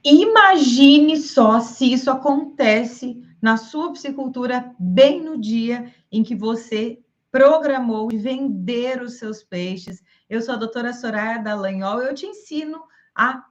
Imagine só se isso acontece na sua piscicultura bem no dia em que você programou de vender os seus peixes. Eu sou a doutora Soraya Dallagnol, eu te ensino a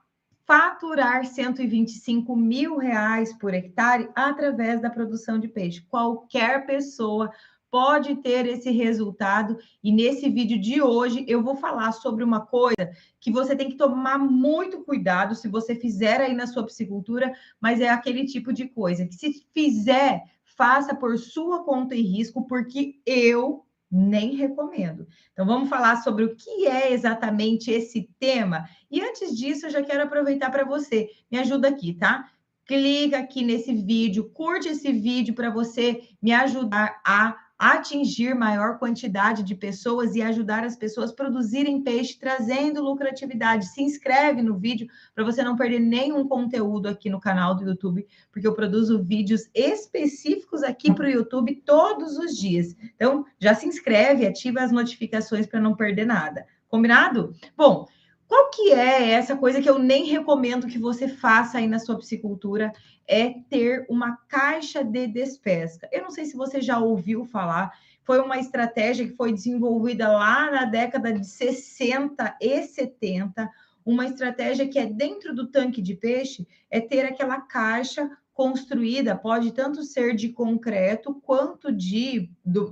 faturar R$ 125.000 por hectare através da produção de peixe. Qualquer pessoa pode ter esse resultado, e nesse vídeo de hoje eu vou falar sobre uma coisa que você tem que tomar muito cuidado se você fizer aí na sua piscicultura, mas é aquele tipo de coisa que, se fizer, faça por sua conta e risco, porque eu nem recomendo. Então, vamos falar sobre o que é exatamente esse tema. E antes disso, eu já quero aproveitar para você. Me ajuda aqui, tá? Clica aqui nesse vídeo, curte esse vídeo para você me ajudar a atingir maior quantidade de pessoas e ajudar as pessoas a produzirem peixe, trazendo lucratividade. Se inscreve no vídeo para você não perder nenhum conteúdo aqui no canal do YouTube, porque eu produzo vídeos específicos aqui para o YouTube todos os dias. Então, já se inscreve, ativa as notificações para não perder nada. Combinado? Bom, qual que é essa coisa que eu nem recomendo que você faça aí na sua piscicultura? É ter uma caixa de despesca. Eu não sei se você já ouviu falar, foi uma estratégia que foi desenvolvida lá na década de 60 e 70, uma estratégia que é dentro do tanque de peixe, é ter aquela caixa construída, pode tanto ser de concreto quanto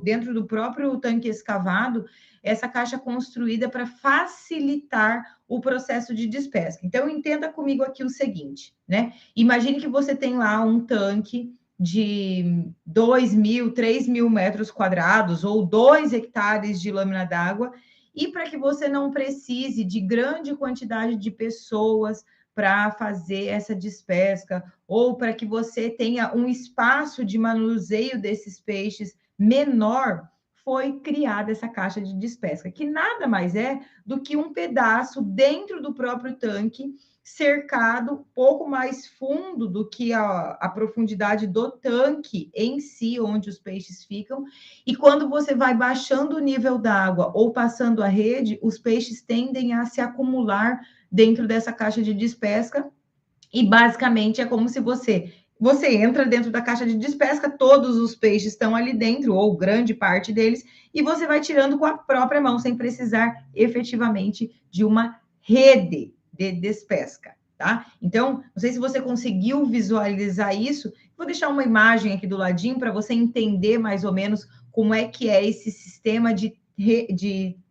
dentro do próprio tanque escavado, essa caixa construída para facilitar o processo de despesca. Então, entenda comigo aqui o seguinte, né? Imagine que você tem lá um tanque de 2.000, 3.000 metros quadrados ou 2 hectares de lâmina d'água, e para que você não precise de grande quantidade de pessoas para fazer essa despesca, ou para que você tenha um espaço de manuseio desses peixes menor, foi criada essa caixa de despesca, que nada mais é do que um pedaço dentro do próprio tanque, cercado pouco mais fundo do que a profundidade do tanque em si, onde os peixes ficam. E quando você vai baixando o nível da água ou passando a rede, os peixes tendem a se acumular dentro dessa caixa de despesca. E basicamente é como se você entra dentro da caixa de despesca, todos os peixes estão ali dentro, ou grande parte deles, e você vai tirando com a própria mão, sem precisar efetivamente de uma rede de despesca, tá? Então, não sei se você conseguiu visualizar isso. Vou deixar uma imagem aqui do ladinho para você entender mais ou menos como é que é esse sistema de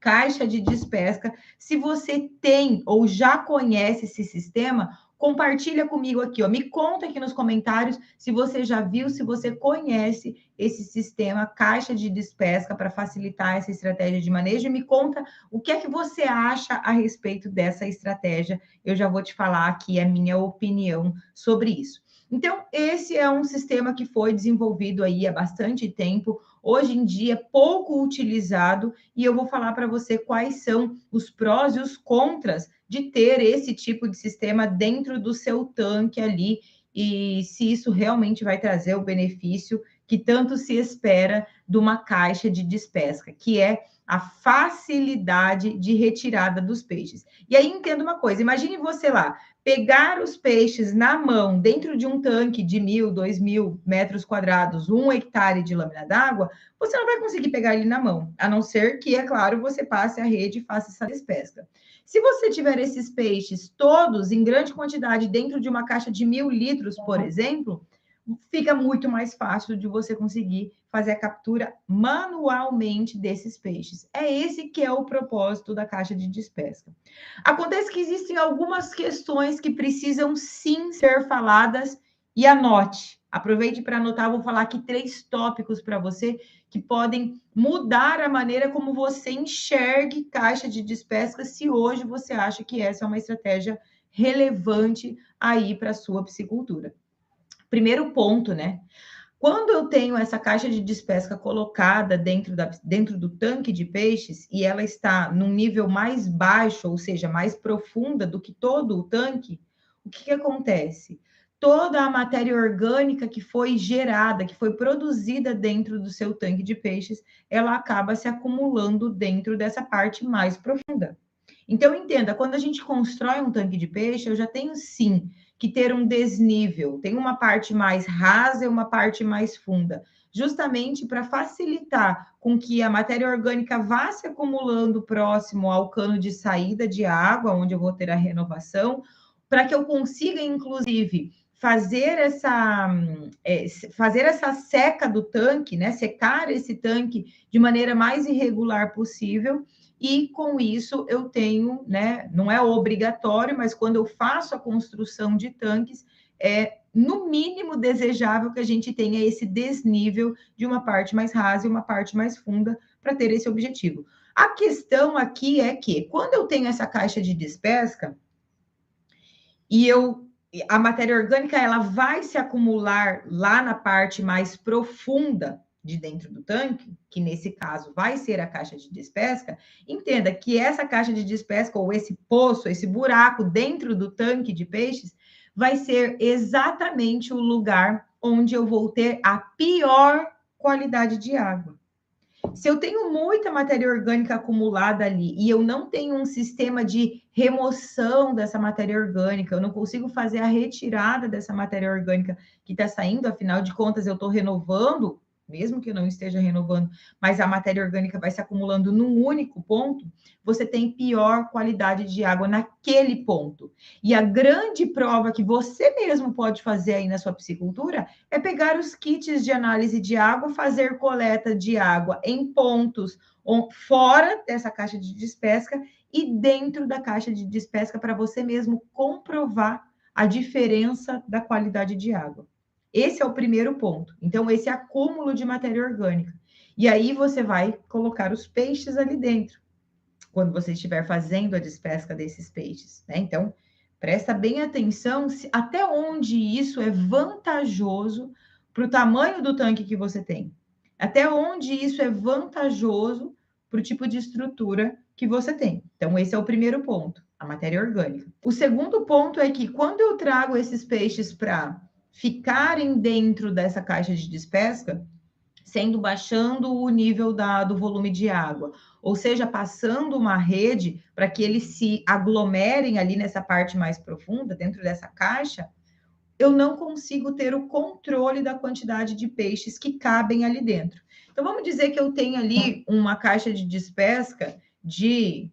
caixa de despesca. Se você tem ou já conhece esse sistema, compartilha comigo aqui, ó. Me conta aqui nos comentários se você já viu, se você conhece esse sistema caixa de despesca para facilitar essa estratégia de manejo. E me conta o que é que você acha a respeito dessa estratégia. Eu já vou te falar aqui a minha opinião sobre isso. Então, esse é um sistema que foi desenvolvido aí há bastante tempo, hoje em dia pouco utilizado, e eu vou falar para você quais são os prós e os contras de ter esse tipo de sistema dentro do seu tanque ali, e se isso realmente vai trazer o benefício que tanto se espera de uma caixa de despesca, que é a facilidade de retirada dos peixes. E aí, entenda uma coisa, imagine você lá, pegar os peixes na mão, dentro de um tanque de 1.000, 2.000 metros quadrados, 1 hectare de lâmina d'água, você não vai conseguir pegar ele na mão, a não ser que, é claro, você passe a rede e faça essa despesca. Se você tiver esses peixes todos em grande quantidade dentro de uma caixa de 1.000 litros, por exemplo, fica muito mais fácil de você conseguir fazer a captura manualmente desses peixes. É esse que é o propósito da caixa de despesca. Acontece que existem algumas questões que precisam sim ser faladas, e anote. Aproveite para anotar, vou falar aqui 3 tópicos para você que podem mudar a maneira como você enxergue caixa de despesca, se hoje você acha que essa é uma estratégia relevante aí para a sua piscicultura. Primeiro ponto, né? Quando eu tenho essa caixa de despesca colocada dentro do tanque de peixes e ela está num nível mais baixo, ou seja, mais profunda do que todo o tanque, o que acontece? Toda a matéria orgânica que foi gerada, que foi produzida dentro do seu tanque de peixes, ela acaba se acumulando dentro dessa parte mais profunda. Então, entenda, quando a gente constrói um tanque de peixe, eu já tenho sim que ter um desnível? Tem uma parte mais rasa e uma parte mais funda, justamente para facilitar com que a matéria orgânica vá se acumulando próximo ao cano de saída de água, onde eu vou ter a renovação, para que eu consiga, inclusive, fazer essa seca do tanque, né? Secar esse tanque de maneira mais irregular possível. E com isso eu tenho, né? Não é obrigatório, mas quando eu faço a construção de tanques, é no mínimo desejável que a gente tenha esse desnível de uma parte mais rasa e uma parte mais funda para ter esse objetivo. A questão aqui é que quando eu tenho essa caixa de despesca e a matéria orgânica ela vai se acumular lá na parte mais profunda de dentro do tanque, que nesse caso vai ser a caixa de despesca, entenda que essa caixa de despesca ou esse poço, esse buraco dentro do tanque de peixes, vai ser exatamente o lugar onde eu vou ter a pior qualidade de água. Se eu tenho muita matéria orgânica acumulada ali e eu não tenho um sistema de remoção dessa matéria orgânica, eu não consigo fazer a retirada dessa matéria orgânica que está saindo, afinal de contas, eu estou renovando, mesmo que eu não esteja renovando, mas a matéria orgânica vai se acumulando num único ponto, você tem pior qualidade de água naquele ponto. E a grande prova que você mesmo pode fazer aí na sua piscicultura é pegar os kits de análise de água, fazer coleta de água em pontos fora dessa caixa de despesca e dentro da caixa de despesca para você mesmo comprovar a diferença da qualidade de água. Esse é o primeiro ponto. Então, esse acúmulo de matéria orgânica. E aí você vai colocar os peixes ali dentro, quando você estiver fazendo a despesca desses peixes, né? Então, presta bem atenção até onde isso é vantajoso para o tamanho do tanque que você tem. Até onde isso é vantajoso para o tipo de estrutura que você tem. Então, esse é o primeiro ponto, a matéria orgânica. O segundo ponto é que quando eu trago esses peixes para ficarem dentro dessa caixa de despesca, baixando o nível do volume de água, ou seja, passando uma rede para que eles se aglomerem ali nessa parte mais profunda, dentro dessa caixa, eu não consigo ter o controle da quantidade de peixes que cabem ali dentro. Então, vamos dizer que eu tenho ali uma caixa de despesca de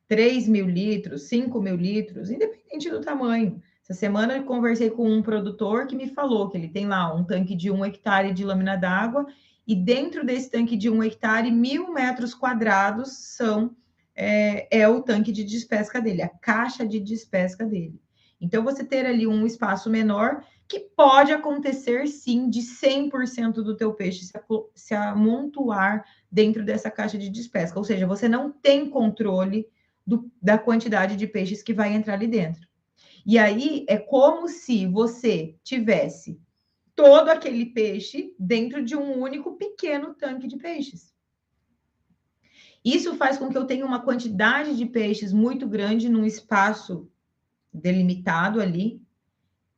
3.000 litros, 5.000 litros, independente do tamanho. Essa semana eu conversei com um produtor que me falou que ele tem lá um tanque de 1 hectare de lâmina d'água e dentro desse tanque de 1 hectare, 1.000 metros quadrados é o tanque de despesca dele, a caixa de despesca dele. Então, você ter ali um espaço menor, que pode acontecer, sim, de 100% do teu peixe se amontoar dentro dessa caixa de despesca. Ou seja, você não tem controle da quantidade de peixes que vai entrar ali dentro. E aí, é como se você tivesse todo aquele peixe dentro de um único pequeno tanque de peixes. Isso faz com que eu tenha uma quantidade de peixes muito grande num espaço delimitado ali,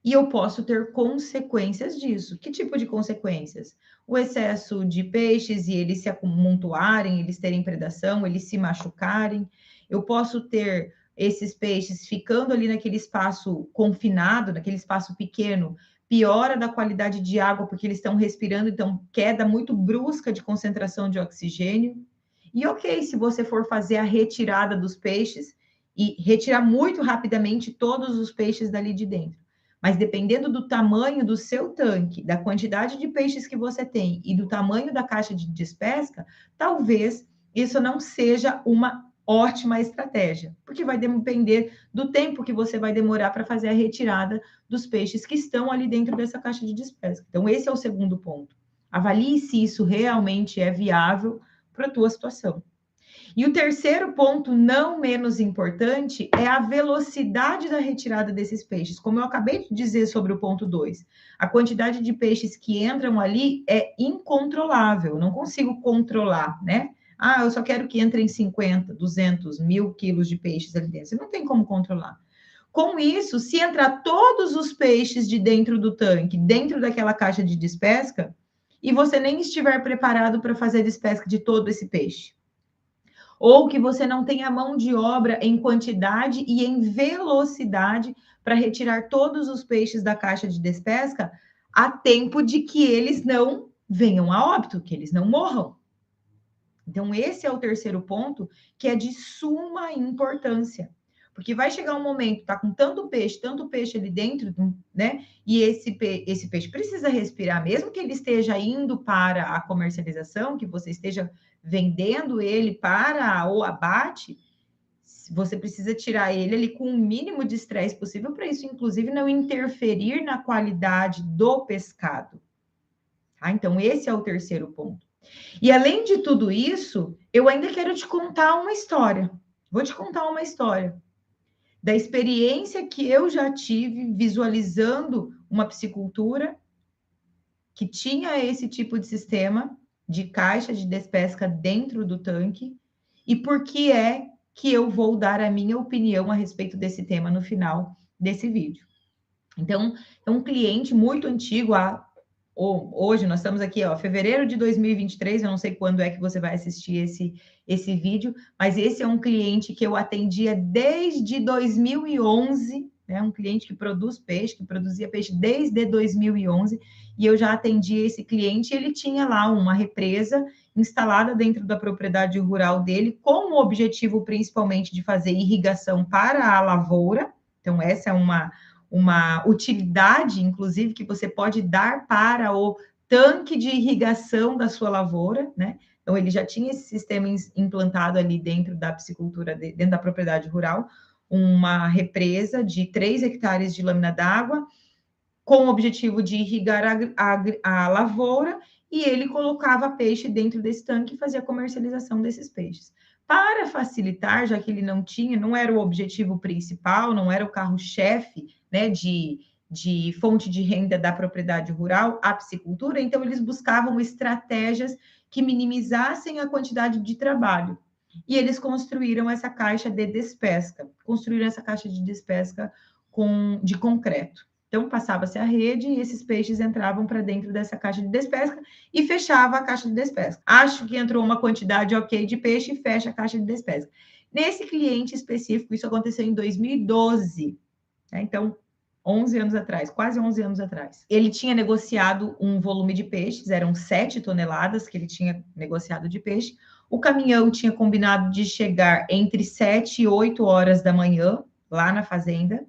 e eu posso ter consequências disso. Que tipo de consequências? O excesso de peixes e eles se amontoarem, eles terem predação, eles se machucarem. Eu posso ter esses peixes ficando ali naquele espaço confinado, naquele espaço pequeno, piora da qualidade de água, porque eles estão respirando, então queda muito brusca de concentração de oxigênio. E ok, se você for fazer a retirada dos peixes e retirar muito rapidamente todos os peixes dali de dentro. Mas dependendo do tamanho do seu tanque, da quantidade de peixes que você tem e do tamanho da caixa de despesca, talvez isso não seja uma ótima estratégia, porque vai depender do tempo que você vai demorar para fazer a retirada dos peixes que estão ali dentro dessa caixa de despesca. Então, esse é o segundo ponto. Avalie se isso realmente é viável para a tua situação. E o terceiro ponto, não menos importante, é a velocidade da retirada desses peixes. Como eu acabei de dizer sobre o ponto 2, a quantidade de peixes que entram ali é incontrolável, eu não consigo controlar, né? Ah, eu só quero que entrem 50, 200, 1.000 quilos de peixes ali dentro. Você não tem como controlar. Com isso, se entrar todos os peixes de dentro do tanque, dentro daquela caixa de despesca, e você nem estiver preparado para fazer a despesca de todo esse peixe, ou que você não tenha mão de obra em quantidade e em velocidade para retirar todos os peixes da caixa de despesca a tempo de que eles não venham a óbito, que eles não morram. Então, esse é o terceiro ponto, que é de suma importância. Porque vai chegar um momento, tá com tanto peixe ali dentro, né? E esse peixe precisa respirar, mesmo que ele esteja indo para a comercialização, que você esteja vendendo ele para o abate, você precisa tirar ele ali com o mínimo de estresse possível para isso, inclusive, não interferir na qualidade do pescado. Tá? Então, esse é o terceiro ponto. E além de tudo isso, eu ainda quero te contar uma história. Vou te contar uma história da experiência que eu já tive visualizando uma piscicultura que tinha esse tipo de sistema de caixa de despesca dentro do tanque e por que é que eu vou dar a minha opinião a respeito desse tema no final desse vídeo. Então, é um cliente muito antigo, hoje nós estamos aqui, fevereiro de 2023, eu não sei quando é que você vai assistir esse vídeo, mas esse é um cliente que eu atendia desde 2011, né? Um cliente que produz peixe, que produzia peixe desde 2011, e eu já atendi esse cliente, ele tinha lá uma represa instalada dentro da propriedade rural dele, com o objetivo principalmente de fazer irrigação para a lavoura. Então, essa é uma utilidade, inclusive, que você pode dar para o tanque de irrigação da sua lavoura, né? Então, ele já tinha esse sistema implantado ali dentro da piscicultura, dentro da propriedade rural, uma represa de 3 hectares de lâmina d'água, com o objetivo de irrigar a lavoura, e ele colocava peixe dentro desse tanque e fazia a comercialização desses peixes. Para facilitar, já que ele não era o objetivo principal, não era o carro-chefe, né, de fonte de renda da propriedade rural, a piscicultura, então eles buscavam estratégias que minimizassem a quantidade de trabalho. E eles construíram essa caixa de despesca, de concreto. Então, passava-se a rede e esses peixes entravam para dentro dessa caixa de despesca e fechava a caixa de despesca. Acho que entrou uma quantidade ok de peixe e fecha a caixa de despesca. Nesse cliente específico, isso aconteceu em 2012, né? Então, 11 anos atrás, quase 11 anos atrás. Ele tinha negociado um volume de peixes, eram 7 toneladas que ele tinha negociado de peixe. O caminhão tinha combinado de chegar entre 7 e 8 horas da manhã, lá na fazenda.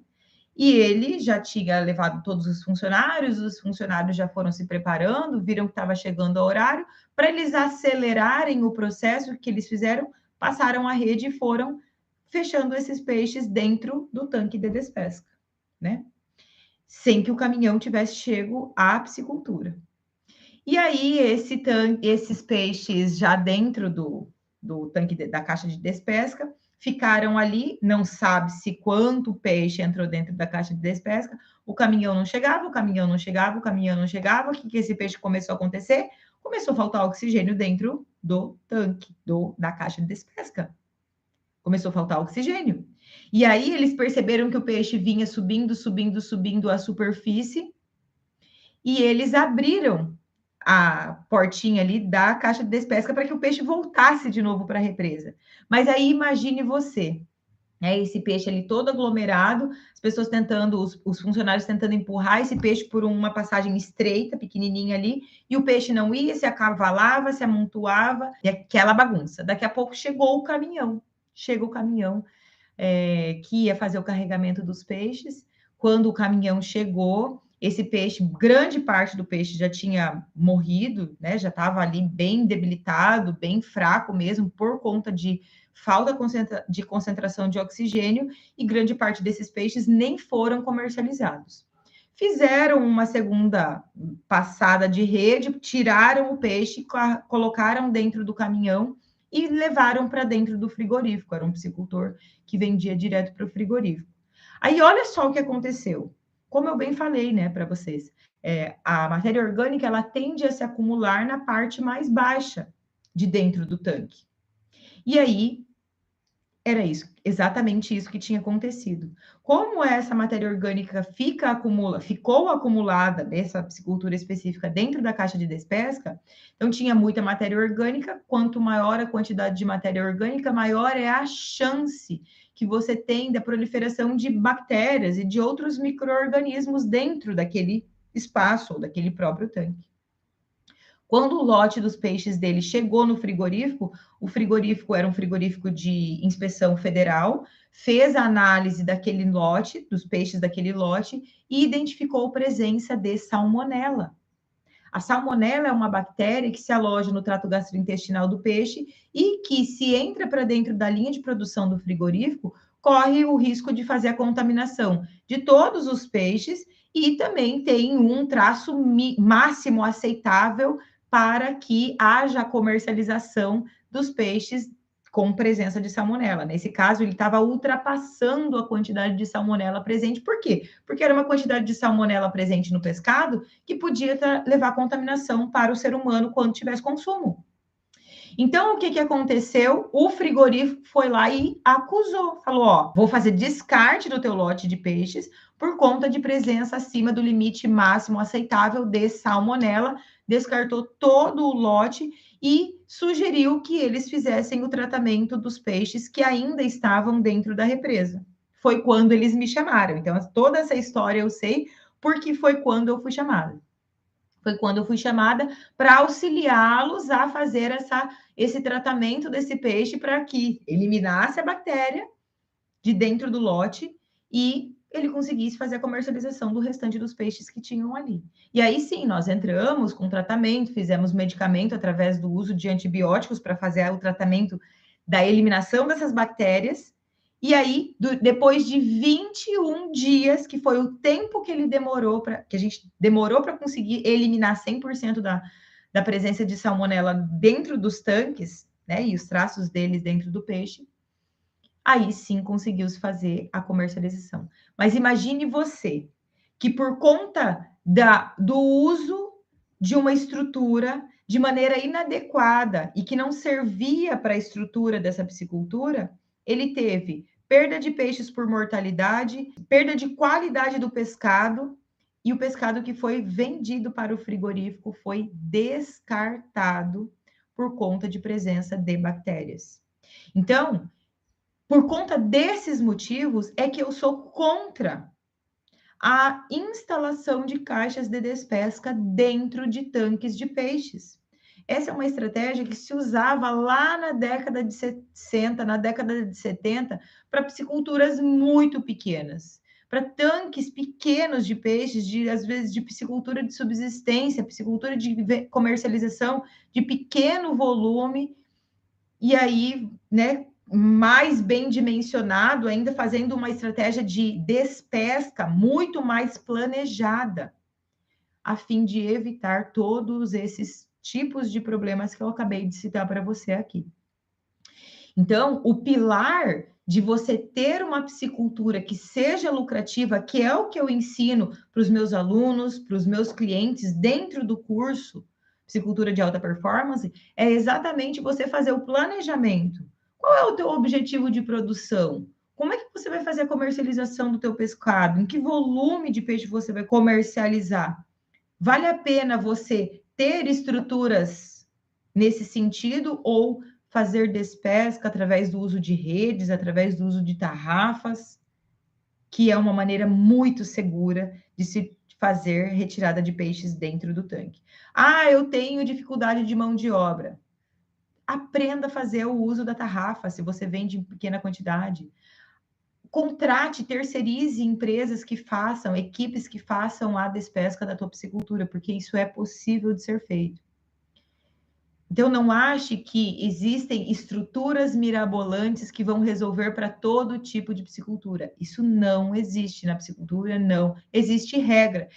E ele já tinha levado todos os funcionários já foram se preparando, viram que estava chegando o horário, para eles acelerarem o processo, que eles fizeram, passaram a rede e foram fechando esses peixes dentro do tanque de despesca, né? Sem que o caminhão tivesse chego à piscicultura. E aí, esses peixes já dentro do tanque da caixa de despesca, ficaram ali, não sabe-se quanto peixe entrou dentro da caixa de despesca, o caminhão não chegava, o que esse peixe começou a acontecer? Começou a faltar oxigênio dentro do tanque, da caixa de despesca. Começou a faltar oxigênio. E aí eles perceberam que o peixe vinha subindo a superfície, e eles abriram a portinha ali da caixa de despesca para que o peixe voltasse de novo para a represa. Mas aí imagine você, né, esse peixe ali todo aglomerado, as pessoas tentando, os funcionários tentando empurrar esse peixe por uma passagem estreita, pequenininha ali, e o peixe não ia, se acavalava, se amontoava, e aquela bagunça. Daqui a pouco chegou o caminhão, que ia fazer o carregamento dos peixes. Quando o caminhão chegou, esse peixe, grande parte do peixe já tinha morrido, né? Já estava ali bem debilitado, bem fraco mesmo, por conta de falta de concentração de oxigênio, e grande parte desses peixes nem foram comercializados. Fizeram uma segunda passada de rede, tiraram o peixe, colocaram dentro do caminhão e levaram para dentro do frigorífico. Era um piscicultor que vendia direto para o frigorífico. Aí, olha só o que aconteceu. Como eu bem falei, né, para vocês, a matéria orgânica, ela tende a se acumular na parte mais baixa de dentro do tanque. E aí, era exatamente isso que tinha acontecido. Como essa matéria orgânica ficou acumulada nessa piscicultura específica dentro da caixa de despesca, então tinha muita matéria orgânica. Quanto maior a quantidade de matéria orgânica, maior é a chance que você tem da proliferação de bactérias e de outros micro-organismos dentro daquele espaço ou daquele próprio tanque. Quando o lote dos peixes dele chegou no frigorífico, o frigorífico era um frigorífico de inspeção federal, fez a análise daquele lote, dos peixes daquele lote, e identificou presença de salmonela. A salmonela é uma bactéria que se aloja no trato gastrointestinal do peixe e que, se entra para dentro da linha de produção do frigorífico, corre o risco de fazer a contaminação de todos os peixes e também tem um traço máximo aceitável para que haja comercialização dos peixes com presença de salmonela. Nesse caso, ele estava ultrapassando a quantidade de salmonela presente. Por quê? Porque era uma quantidade de salmonela presente no pescado que podia levar contaminação para o ser humano quando tivesse consumo. Então, o que aconteceu? O frigorífico foi lá e acusou. Falou, ó, vou fazer descarte do teu lote de peixes por conta de presença acima do limite máximo aceitável de salmonela. Descartou todo o lote e sugeriu que eles fizessem o tratamento dos peixes que ainda estavam dentro da represa. Foi quando eles me chamaram. Então, toda essa história eu sei porque foi quando eu fui chamada. Foi quando eu fui chamada para auxiliá-los a fazer esse tratamento desse peixe para que eliminasse a bactéria de dentro do lote e ele conseguisse fazer a comercialização do restante dos peixes que tinham ali. E aí sim, nós entramos com tratamento, fizemos medicamento através do uso de antibióticos para fazer o tratamento da eliminação dessas bactérias. E aí, depois de 21 dias, que foi o tempo que ele demorou que a gente demorou para conseguir eliminar 100% da presença de salmonela dentro dos tanques, né? E os traços deles dentro do peixe, aí sim conseguiu-se fazer a comercialização. Mas imagine você que por conta do uso de uma estrutura de maneira inadequada e que não servia para a estrutura dessa piscicultura, ele teve perda de peixes por mortalidade, perda de qualidade do pescado, e o pescado que foi vendido para o frigorífico foi descartado por conta de presença de bactérias. Então, por conta desses motivos, é que eu sou contra a instalação de caixas de despesca dentro de tanques de peixes. Essa é uma estratégia que se usava lá na década de 60, na década de 70, para pisciculturas muito pequenas, para tanques pequenos de peixes, às vezes de piscicultura de subsistência, piscicultura de comercialização de pequeno volume, e aí, né, mais bem dimensionado, ainda fazendo uma estratégia de despesca muito mais planejada, a fim de evitar todos esses tipos de problemas que eu acabei de citar para você aqui. Então, o pilar de você ter uma piscicultura que seja lucrativa, que é o que eu ensino para os meus alunos, para os meus clientes dentro do curso Piscicultura de Alta Performance, é exatamente você fazer o planejamento. Qual é o teu objetivo de produção? Como é que você vai fazer a comercialização do teu pescado? Em que volume de peixe você vai comercializar? Vale a pena você ter estruturas nesse sentido ou fazer despesca através do uso de redes, através do uso de tarrafas, que é uma maneira muito segura de se fazer retirada de peixes dentro do tanque. Ah, eu tenho dificuldade de mão de obra. Aprenda a fazer o uso da tarrafa, se você vende em pequena quantidade. Contrate, terceirize empresas que façam, equipes que façam a despesca da tua piscicultura, porque isso é possível de ser feito. Então, não ache que existem estruturas mirabolantes que vão resolver para todo tipo de piscicultura. Isso não existe na piscicultura, não. Existe regra.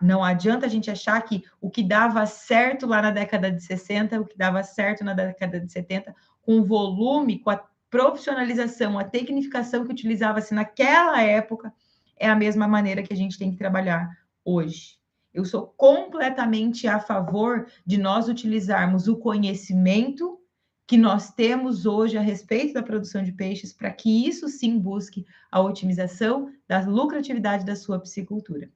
Não adianta a gente achar que o que dava certo lá na década de 60, o que dava certo na década de 70, com o volume, com a profissionalização, a tecnificação que utilizava-se naquela época, é a mesma maneira que a gente tem que trabalhar hoje. Eu sou completamente a favor de nós utilizarmos o conhecimento que nós temos hoje a respeito da produção de peixes para que isso sim busque a otimização da lucratividade da sua piscicultura.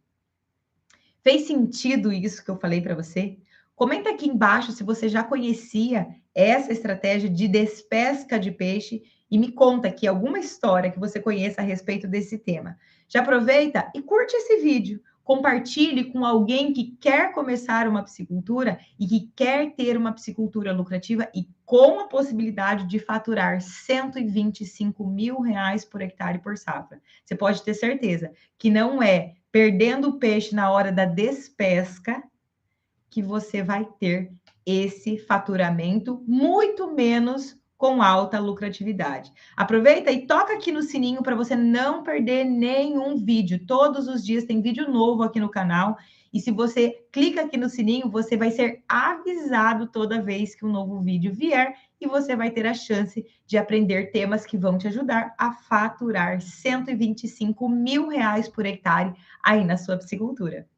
Fez sentido isso que eu falei para você? Comenta aqui embaixo se você já conhecia essa estratégia de despesca de peixe e me conta aqui alguma história que você conheça a respeito desse tema. Já aproveita e curte esse vídeo. Compartilhe com alguém que quer começar uma piscicultura e que quer ter uma piscicultura lucrativa e com a possibilidade de faturar 125 mil reais por hectare por safra. Você pode ter certeza que não é perdendo o peixe na hora da despesca que você vai ter esse faturamento, muito menos com alta lucratividade. Aproveita e toca aqui no sininho para você não perder nenhum vídeo. Todos os dias tem vídeo novo aqui no canal. E se você clica aqui no sininho, você vai ser avisado toda vez que um novo vídeo vier e você vai ter a chance de aprender temas que vão te ajudar a faturar 125 mil reais por hectare aí na sua piscicultura.